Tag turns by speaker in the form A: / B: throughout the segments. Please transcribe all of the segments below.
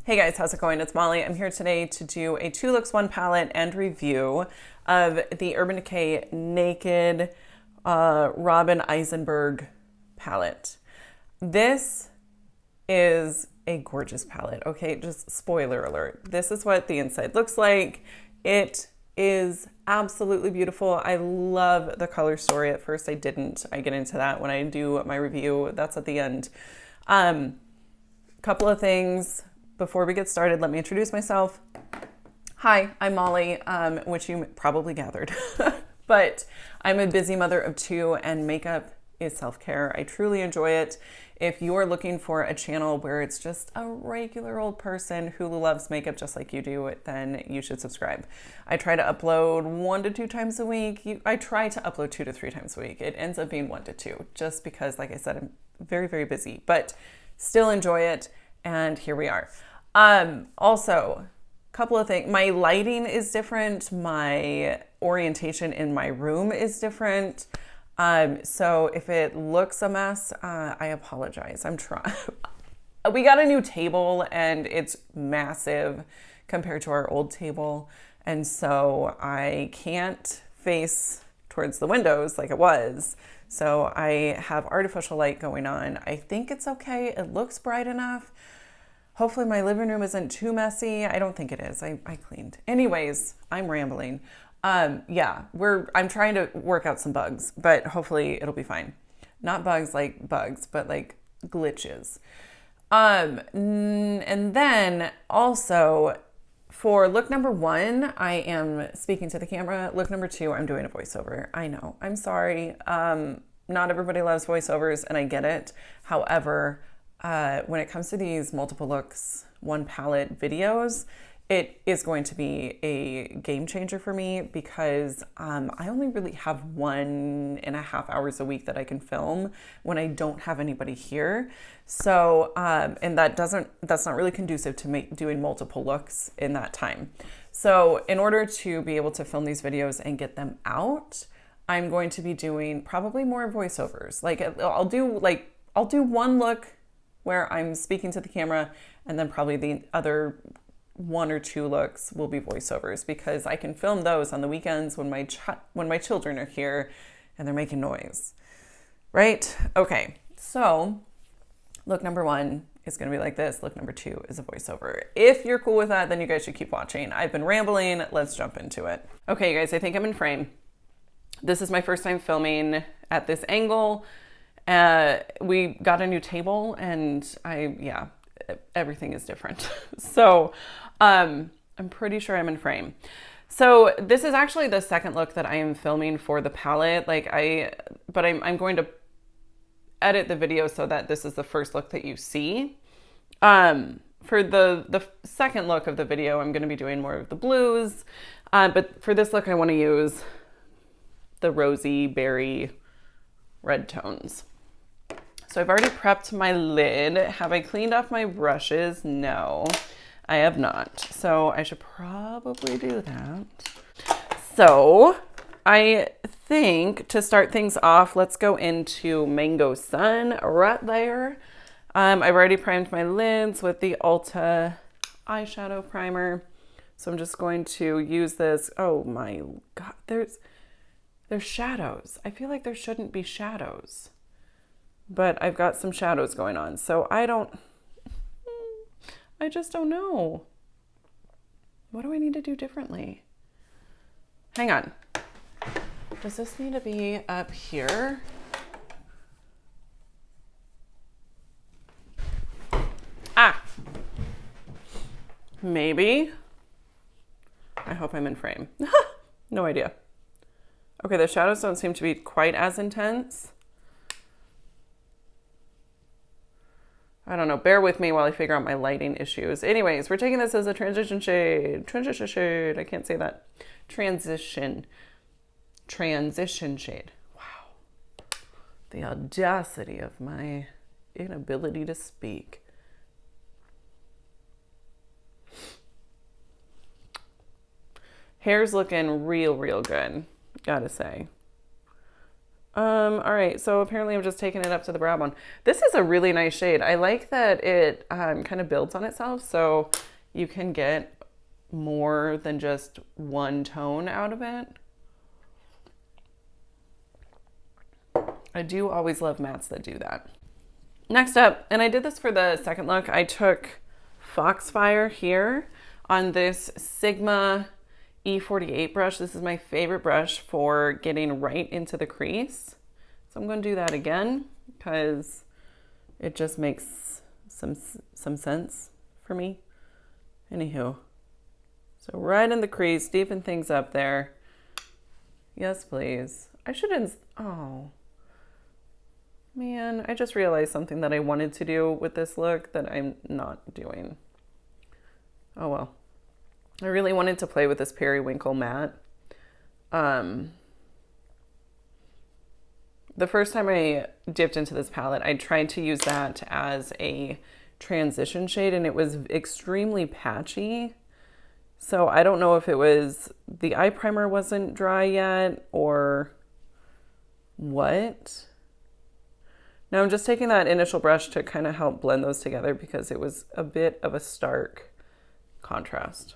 A: Hey guys, how's it going? It's Molly. I'm here today to do a 2 looks 1 palette and review of the Urban Decay Naked Robin Eisenberg palette. This is a gorgeous palette, okay? Just spoiler alert. This is what the inside looks like. It is absolutely beautiful. I love the color story. At first I didn't. I get into that when I do my review. That's at the end. Couple of things. Before we get started, let me introduce myself. Hi, I'm Molly, which you probably gathered, but I'm a busy mother of 2 and makeup is self-care. I truly enjoy it. If you're looking for a channel where it's just a regular old person who loves makeup just like you do, then you should subscribe. I try to upload 1 to 2 times a week. I try to upload 2 to 3 times a week. It ends up being 1 to 2 just because, like I said, I'm very, very busy, but still enjoy it. And here we are. Also, couple of things. My lighting is different. My orientation in my room is different. So if it looks a mess, I apologize. I'm trying. We got a new table and it's massive compared to our old table. And so I can't face towards the windows like it was. So I have artificial light going on. I think it's okay. It looks bright enough. Hopefully my living room isn't too messy. I don't think it is. I cleaned. Anyways, I'm rambling. Yeah, I'm trying to work out some bugs, but hopefully it'll be fine. Not bugs like bugs, but like glitches. And then also for look number 1, I am speaking to the camera. Look number 2, I'm doing a voiceover. I know, I'm sorry. Not everybody loves voiceovers and I get it. However, when it comes to these multiple looks, 1 palette videos, it is going to be a game changer for me because I only really have 1.5 hours a week that I can film when I don't have anybody here. So, and that's not really conducive to doing multiple looks in that time. So in order to be able to film these videos and get them out, I'm going to be doing probably more voiceovers. Like I'll do 1 look where I'm speaking to the camera, and then probably the other 1 or 2 looks will be voiceovers because I can film those on the weekends when my children are here and they're making noise, right? Okay, so look number 1 is going to be like this. Look number 2 is a voiceover. If you're cool with that, then you guys should keep watching. I've been rambling. Let's jump into it. Okay, you guys, I think I'm in frame. This is my first time filming at this angle. We got a new table and everything is different. So, I'm pretty sure I'm in frame. So this is actually the second look that I am filming for the palette. But I'm going to edit the video so that this is the first look that you see. For the second look of the video, I'm going to be doing more of the blues. But for this look, I want to use the rosy berry red tones. So I've already prepped my lid. Have I cleaned off my brushes? No, I have not. So I should probably do that. So I think to start things off, let's go into Mango Sun right there. I've already primed my lids with the Ulta eyeshadow primer. So I'm just going to use this. Oh my God, there's shadows. I feel like there shouldn't be shadows. But I've got some shadows going on, so I just don't know. What do I need to do differently? Hang on. Does this need to be up here? Ah, maybe. I hope I'm in frame. No idea. Okay, the shadows don't seem to be quite as intense. I don't know. Bear with me while I figure out my lighting issues. Anyways, we're taking this as a transition shade. Transition shade. I can't say that. Transition shade. Wow. The audacity of my inability to speak. Hair's looking real good, gotta say. All right, so apparently I'm just taking it up to the brow bone. This is a really nice shade. I like that it kind of builds on itself, so you can get more than just one tone out of it. I do always love mattes that do that. Next up, and I did this for the second look, I took Foxfire here on this Sigma E48 brush. This is my favorite brush for getting right into the crease. So I'm going to do that again because it just makes some sense for me. Anywho, so right in the crease, deepen things up there. Yes, please. I shouldn't, oh. Man, I just realized something that I wanted to do with this look that I'm not doing. Oh well. I really wanted to play with this periwinkle matte. The first time I dipped into this palette, I tried to use that as a transition shade and it was extremely patchy. So I don't know if it was the eye primer wasn't dry yet or what. Now I'm just taking that initial brush to kind of help blend those together because it was a bit of a stark contrast.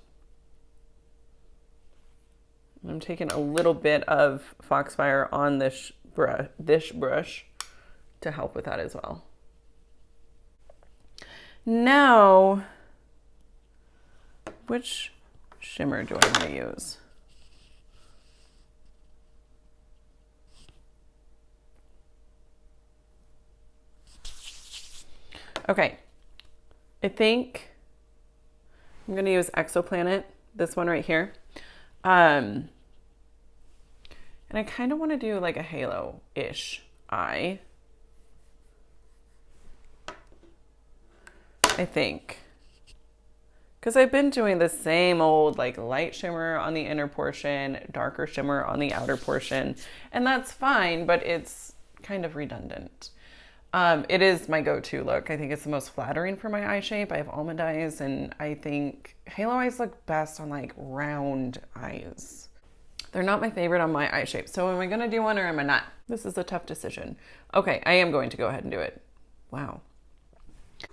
A: I'm taking a little bit of Foxfire on this brush to help with that as well. Now, which shimmer do I want to use? Okay, I think I'm going to use Exoplanet, this one right here. And I kind of want to do like a halo-ish eye, I think. Because I've been doing the same old like light shimmer on the inner portion, darker shimmer on the outer portion, and that's fine, but it's kind of redundant. It is my go-to look. I think it's the most flattering for my eye shape. I have almond eyes, and I think halo eyes look best on like round eyes. They're not my favorite on my eye shape. So am I going to do one or am I not? This is a tough decision. Okay, I am going to go ahead and do it. Wow.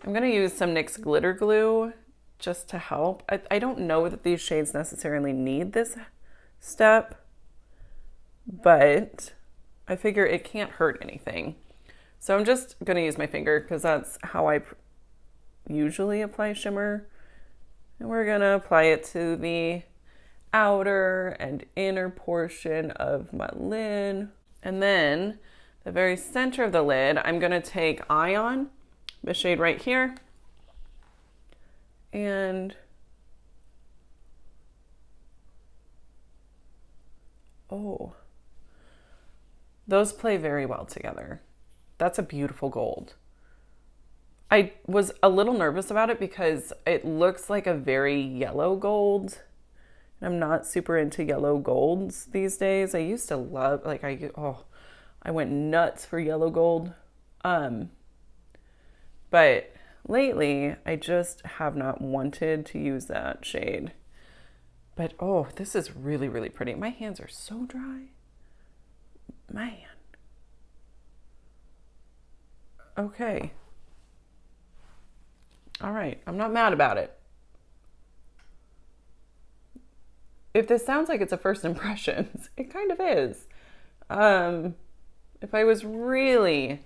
A: I'm going to use some NYX glitter glue just to help. I don't know that these shades necessarily need this step, but I figure it can't hurt anything. So I'm just going to use my finger because that's how I usually apply shimmer. And we're going to apply it to the outer and inner portion of my lid. And then the very center of the lid, I'm going to take Ion, the shade right here. And oh, those play very well together. That's a beautiful gold. I was a little nervous about it because it looks like a very yellow gold. I'm not super into yellow golds these days. I used to love, like, I went nuts for yellow gold. But lately, I just have not wanted to use that shade. But, oh, this is really, really pretty. My hands are so dry. Man. Okay. All right. I'm not mad about it. If this sounds like it's a first impressions, it kind of is. If I was really,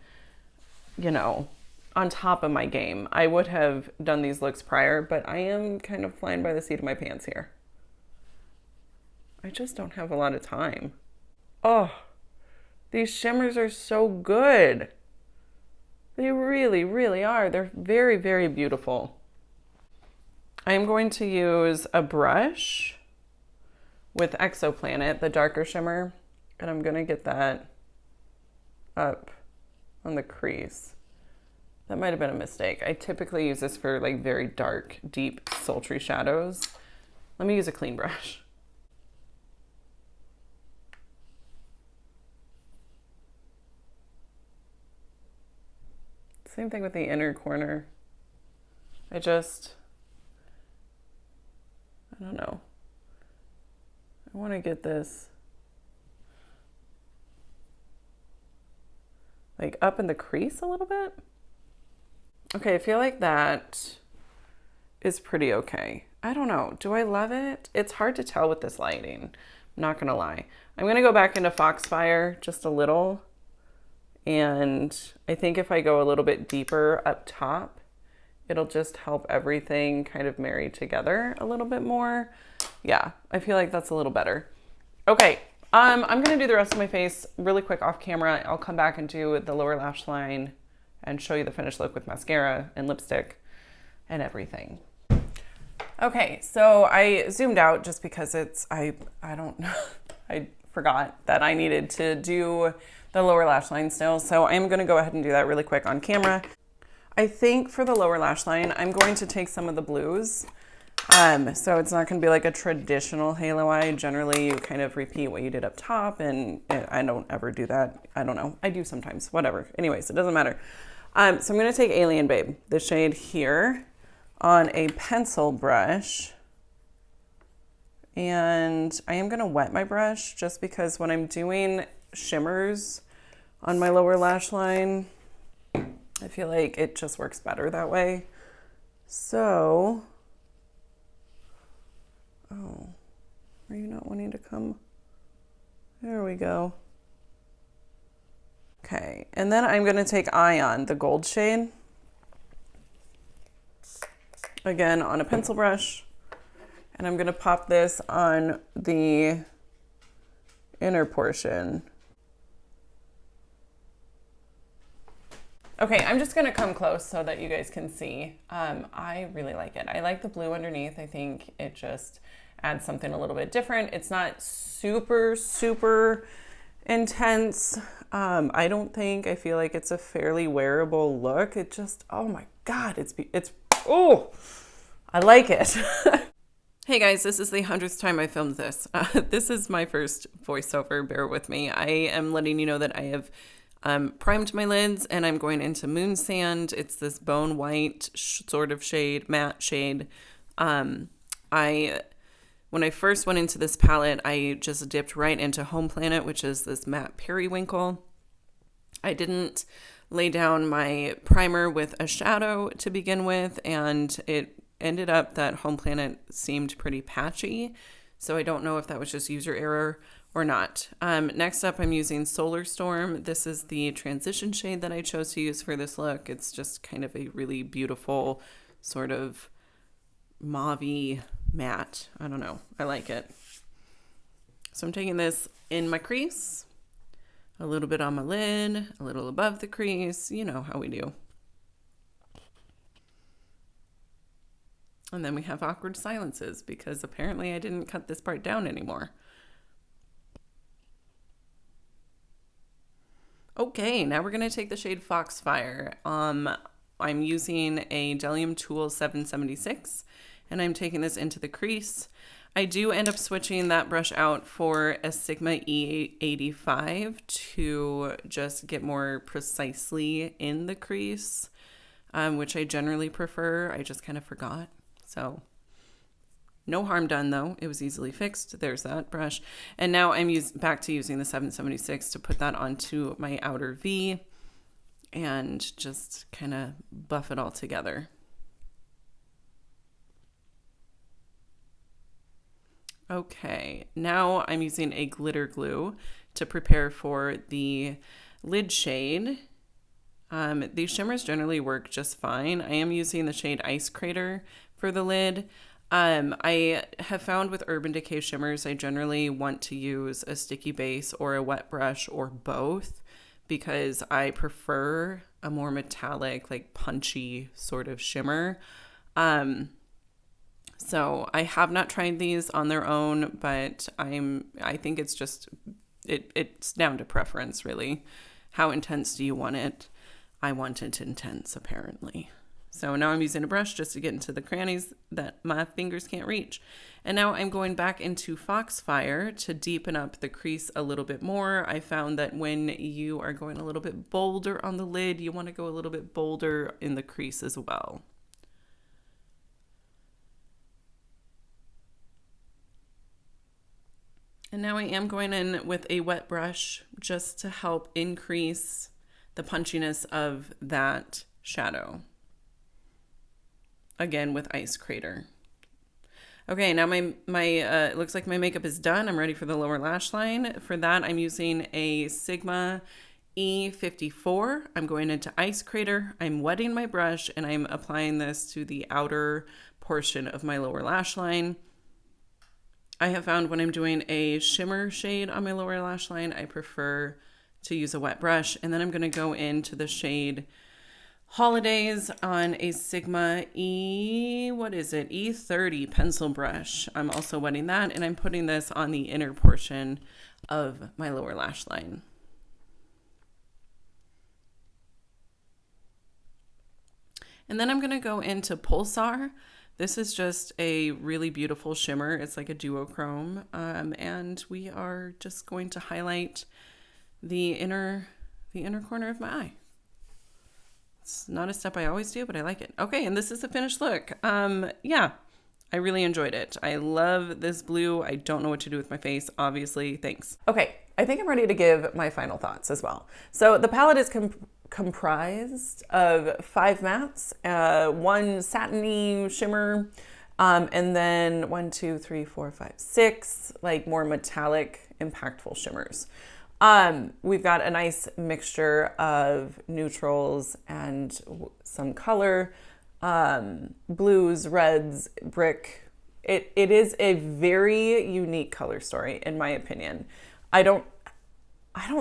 A: on top of my game, I would have done these looks prior, but I am kind of flying by the seat of my pants here. I just don't have a lot of time. Oh, these shimmers are so good. They really, really are. They're very, very beautiful. I am going to use a brush with Exoplanet, the darker shimmer, and I'm going to get that up on the crease. That might have been a mistake. I typically use this for like very dark, deep, sultry shadows. Let me use a clean brush. Same thing with the inner corner. I don't know. I want to get this like up in the crease a little bit. Okay, I feel like that is pretty okay. I don't know. Do I love it? It's hard to tell with this lighting. I'm not gonna lie. I'm gonna go back into Foxfire just a little. And I think if I go a little bit deeper up top, it'll just help everything kind of marry together a little bit more. Yeah, I feel like that's a little better. Okay, I'm gonna do the rest of my face really quick off camera. I'll come back and do the lower lash line and show you the finished look with mascara and lipstick and everything. Okay, so I zoomed out just because I don't know, I forgot that I needed to do the lower lash line still. So I'm gonna go ahead and do that really quick on camera. I think for the lower lash line, I'm going to take some of the blues. So it's not gonna be like a traditional halo eye. Generally, you kind of repeat what you did up top, and I don't ever do that. I don't know, I do sometimes, whatever. Anyways, it doesn't matter. So I'm gonna take Alien Babe, the shade here, on a pencil brush. And I am gonna wet my brush just because when I'm doing shimmers on my lower lash line, I feel like it just works better that way. So, oh, are you not wanting to come? There we go. Okay, and then I'm gonna take Ion, the gold shade, again on a pencil brush, and I'm gonna pop this on the inner portion. Okay, I'm just gonna come close so that you guys can see. I really like it. I like the blue underneath. I think it just adds something a little bit different. It's not super, super intense. I don't think, I feel like it's a fairly wearable look. It just, oh my God, oh, I like it. Hey guys, this is the 100th time I filmed this. This is my first voiceover, bear with me. I am letting you know that I have primed my lids and I'm going into Moon Sand. It's this bone white sort of shade, matte shade. When I first went into this palette, I just dipped right into Home Planet, which is this matte periwinkle. I didn't lay down my primer with a shadow to begin with, and it ended up that Home Planet seemed pretty patchy. So I don't know if that was just user error or not. Next up, I'm using Solar Storm. This is the transition shade that I chose to use for this look. It's just kind of a really beautiful sort of mauve-y matte. I don't know. I like it. So I'm taking this in my crease, a little bit on my lid, a little above the crease. You know how we do. And then we have awkward silences because apparently I didn't cut this part down anymore. Okay, now we're going to take the shade Foxfire. I'm using a Delium Tool 776, and I'm taking this into the crease. I do end up switching that brush out for a Sigma E85 to just get more precisely in the crease, which I generally prefer. I just kind of forgot. So no harm done though. It was easily fixed. There's that brush. And now I'm back to using the 776 to put that onto my outer V and just kind of buff it all together. Okay, now I'm using a glitter glue to prepare for the lid shade. These shimmers generally work just fine. I am using the shade Ice Crater for the lid. I have found with Urban Decay shimmers, I generally want to use a sticky base or a wet brush or both because I prefer a more metallic, like punchy sort of shimmer. So I have not tried these on their own, but I think it's just, it's down to preference really. How intense do you want it? I want it intense apparently. So now I'm using a brush just to get into the crannies that my fingers can't reach. And now I'm going back into Foxfire to deepen up the crease a little bit more. I found that when you are going a little bit bolder on the lid, you want to go a little bit bolder in the crease as well. And now I am going in with a wet brush just to help increase the punchiness of that shadow. Again with Ice Crater. Okay, now my it looks like my makeup is done. I'm ready for the lower lash line. For that, I'm using a Sigma E54. I'm going into Ice Crater. I'm wetting my brush and I'm applying this to the outer portion of my lower lash line. I have found when I'm doing a shimmer shade on my lower lash line, I prefer to use a wet brush. And then I'm going to go into the shade Holidays on a Sigma E30 pencil brush. I'm also wetting that, and I'm putting this on the inner portion of my lower lash line. And then I'm going to go into Pulsar. This is just a really beautiful shimmer. It's like a duochrome, and we are just going to highlight the inner corner of my eye. It's not a step I always do, but I like it. Okay, and this is the finished look. Yeah, I really enjoyed it. I love this blue. I don't know what to do with my face, obviously. Thanks. Okay, I think I'm ready to give my final thoughts as well. So the palette is comprised of 5 mattes, 1 satiny shimmer, and then 6 like more metallic, impactful shimmers. We've got a nice mixture of neutrals and some color, blues, reds, brick. It is a very unique color story, in my opinion. I don't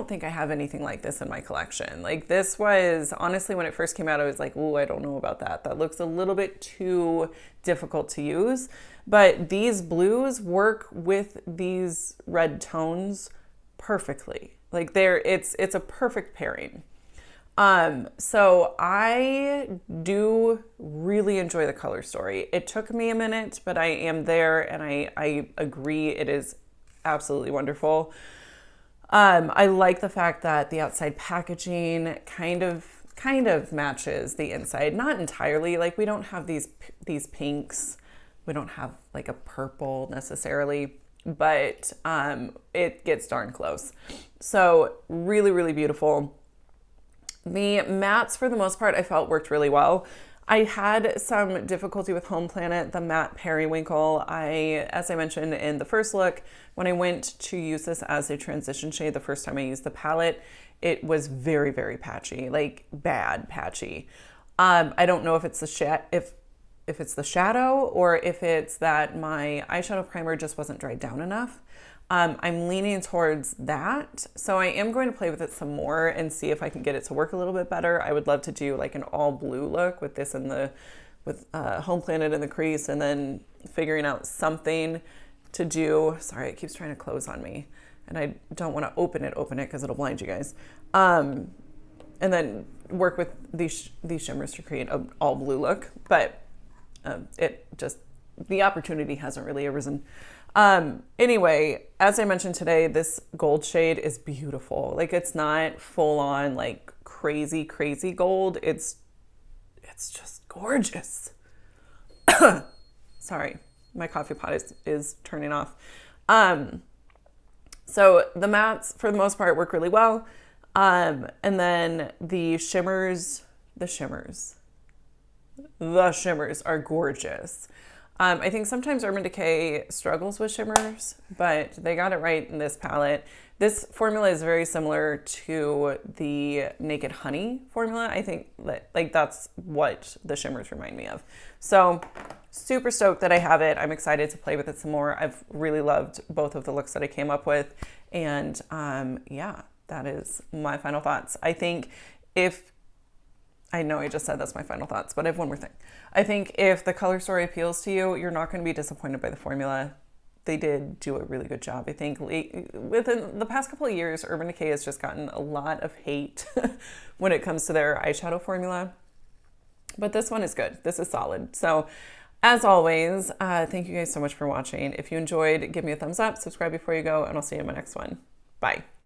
A: think I have anything like this in my collection. Like, this was, honestly, when it first came out, I was like, ooh, I don't know about that. That looks a little bit too difficult to use. But these blues work with these red tones perfectly. Like, it's a perfect pairing. So I do really enjoy the color story. It took me a minute, but I am there, and I agree it is absolutely wonderful. I like the fact that the outside packaging kind of matches the inside. Not entirely. Like, we don't have these pinks. We don't have like a purple necessarily, but it gets darn close. So really, really beautiful. The mattes, for the most part, I felt worked really well. I had some difficulty with Home Planet, the matte periwinkle. As I mentioned in the first look, when I went to use this as a transition shade the first time I used the palette, it was very, very patchy, like bad patchy. I don't know if it's if it's the shadow or if it's that my eyeshadow primer just wasn't dried down enough. I'm leaning towards that. So I am going to play with it some more and see if I can get it to work a little bit better. I would love to do like an all blue look with this with Home Planet in the crease, and then figuring out something to do. Sorry, it keeps trying to close on me, and I don't want to open it because it'll blind you guys. And then work with these shimmers to create an all blue look. But the opportunity hasn't really arisen. Anyway, as I mentioned today, this gold shade is beautiful. Like, it's not full on like crazy gold. It's just gorgeous. Sorry, my coffee pot is turning off. So the mattes, for the most part, work really well. And then the shimmers are gorgeous. I think sometimes Urban Decay struggles with shimmers, but they got it right in this palette. This formula is very similar to the Naked Honey formula. I think that that's what the shimmers remind me of. So super stoked that I have it. I'm excited to play with it some more. I've really loved both of the looks that I came up with. And yeah, that is my final thoughts. I know I just said that's my final thoughts, but I have one more thing. I think if the color story appeals to you, you're not going to be disappointed by the formula. They did do a really good job. I think within the past couple of years, Urban Decay has just gotten a lot of hate when it comes to their eyeshadow formula. But this one is good. This is solid. So as always, thank you guys so much for watching. If you enjoyed, give me a thumbs up, subscribe before you go, and I'll see you in my next one. Bye.